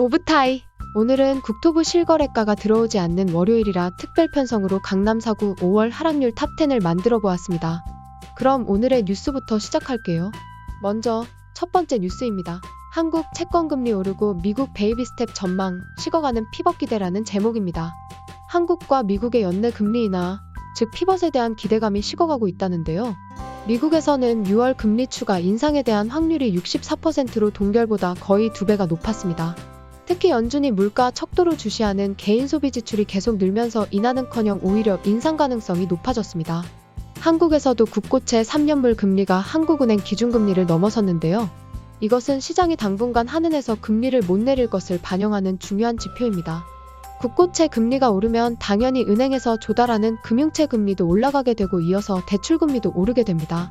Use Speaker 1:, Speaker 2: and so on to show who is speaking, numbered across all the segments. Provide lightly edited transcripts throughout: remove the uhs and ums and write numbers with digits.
Speaker 1: 오브타이. 오늘은 국토부 실거래가가 들어오지 않는 월요일이라 특별 편성으로 강남 4구 5월 하락률 탑10을 만들어 보았습니다. 그럼 오늘의 뉴스부터 시작할게요. 먼저 첫 번째 뉴스입니다. 한국 채권금리 오르고 미국 베이비 스텝 전망, 식어가는 피벗 기대라는 제목입니다. 한국과 미국의 연내 금리 인하, 즉 피벗에 대한 기대감이 식어가고 있다는데요. 미국에서는 6월 금리 추가 인상에 대한 확률이 64%로 동결보다 거의 2배가 높았습니다. 특히 연준이 물가 척도로 주시하는 개인 소비 지출이 계속 늘면서 인하는커녕 오히려 인상 가능성이 높아졌습니다. 한국에서도 국고채 3년물 금리가 한국은행 기준금리를 넘어섰는데요. 이것은 시장이 당분간 한은에서 금리를 못 내릴 것을 반영하는 중요한 지표입니다. 국고채 금리가 오르면 당연히 은행에서 조달하는 금융채 금리도 올라가게 되고 이어서 대출금리도 오르게 됩니다.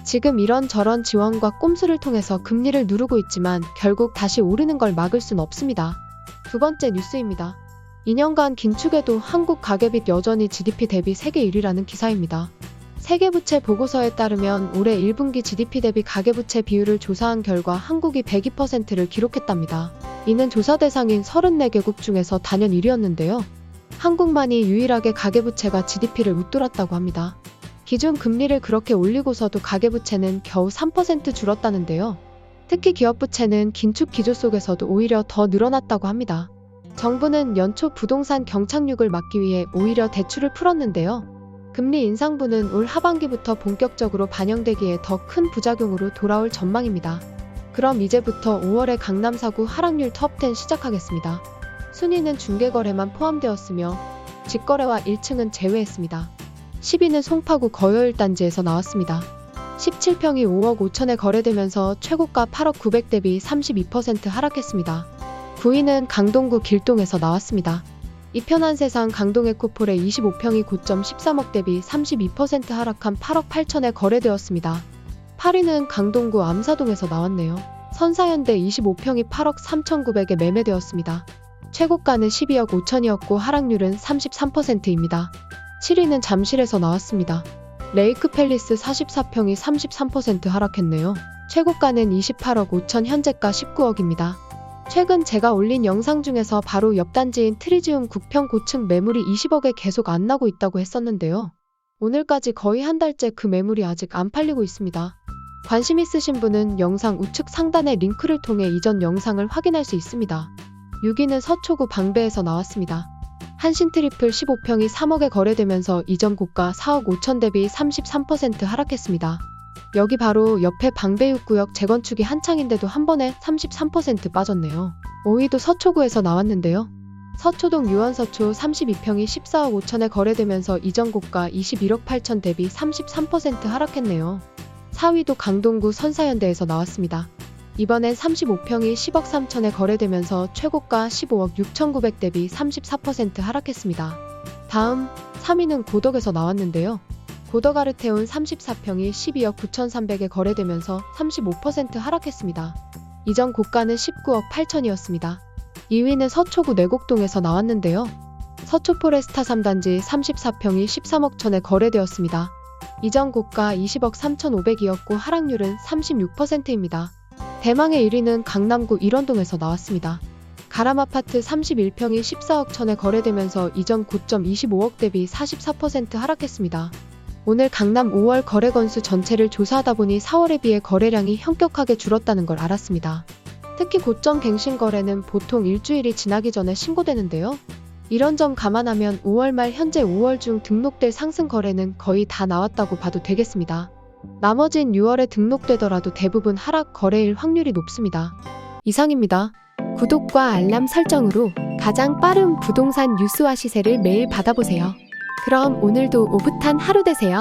Speaker 1: 지금 이런저런 지원과 꼼수를 통해서 금리를 누르고 있지만 결국 다시 오르는 걸 막을 순 없습니다. 두 번째 뉴스입니다. 2년간 긴축에도 한국 가계빚 여전히 GDP 대비 세계 1위라는 기사입니다. 세계부채 보고서에 따르면 올해 1분기 GDP 대비 가계부채 비율을 조사한 결과 한국이 102%를 기록했답니다. 이는 조사 대상인 34개국 중에서 단연 1위였는데요. 한국만이 유일하게 가계부채가 GDP를 웃돌았다고 합니다. 기준 금리를 그렇게 올리고서도 가계부채는 겨우 3% 줄었다는데요. 특히 기업부채는 긴축 기조 속에서도 오히려 더 늘어났다고 합니다. 정부는 연초 부동산 경착륙을 막기 위해 오히려 대출을 풀었는데요. 금리 인상분은 올 하반기부터 본격적으로 반영되기에 더 큰 부작용으로 돌아올 전망입니다. 그럼 이제부터 5월의 강남 4구 하락률 톱10 시작하겠습니다. 순위는 중개거래만 포함되었으며 직거래와 1층은 제외했습니다. 10위는 송파구 거여일 단지에서 나왔습니다. 17평이 5억 5천에 거래되면서 최고가 8억 900 대비 32% 하락했습니다. 9위는 강동구 길동에서 나왔습니다. 이편한 세상 강동 에코폴의 25평이 고점 13억 대비 32% 하락한 8억 8천에 거래되었습니다. 8위는 강동구 암사동에서 나왔네요. 선사현대 25평이 8억 3,900에 매매되었습니다. 최고가는 12억 5천이었고 하락률은 33%입니다. 7위는 잠실에서 나왔습니다. 레이크 팰리스 44평이 33% 하락했네요. 최고가는 28억 5천, 현재가 19억입니다. 최근 제가 올린 영상 중에서 바로 옆 단지인 트리지움 9평 고층 매물이 20억에 계속 안 나고 있다고 했었는데요. 오늘까지 거의 한 달째 그 매물이 아직 안 팔리고 있습니다. 관심 있으신 분은 영상 우측 상단의 링크를 통해 이전 영상을 확인할 수 있습니다. 6위는 서초구 방배에서 나왔습니다. 한신 트리플 15평이 3억에 거래되면서 이전 고가 4억 5천 대비 33% 하락했습니다. 여기 바로 옆에 방배육구역 재건축이 한창인데도 한 번에 33% 빠졌네요. 5위도 서초구에서 나왔는데요. 서초동 유원서초 32평이 14억 5천에 거래되면서 이전 고가 21억 8천 대비 33% 하락했네요. 4위도 강동구 선사현대에서 나왔습니다. 이번엔 35평이 10억 3천에 거래되면서 최고가 15억 6,900 대비 34% 하락했습니다. 다음 3위는 고덕에서 나왔는데요. 고덕 아르테온 34평이 12억 9,300에 거래되면서 35% 하락했습니다. 이전 고가는 19억 8천이었습니다. 2위는 서초구 내곡동에서 나왔는데요. 서초포레스타 3단지 34평이 13억 천에 거래되었습니다. 이전 고가 20억 3,500이었고 하락률은 36%입니다. 대망의 1위는 강남구 일원동에서 나왔습니다. 가람아파트 31평이 14억 천에 거래되면서 이전 고점 25억 대비 44% 하락했습니다. 오늘 강남 5월 거래 건수 전체를 조사하다 보니 4월에 비해 거래량이 현격하게 줄었다는 걸 알았습니다. 특히 고점 갱신 거래는 보통 일주일이 지나기 전에 신고되는데요. 이런 점 감안하면 5월 말 현재 5월 중 등록될 상승 거래는 거의 다 나왔다고 봐도 되겠습니다. 나머진 6월에 등록되더라도 대부분 하락 거래일 확률이 높습니다. 이상입니다. 구독과 알람 설정으로 가장 빠른 부동산 뉴스와 시세를 매일 받아보세요. 그럼 오늘도 오붓한 하루 되세요.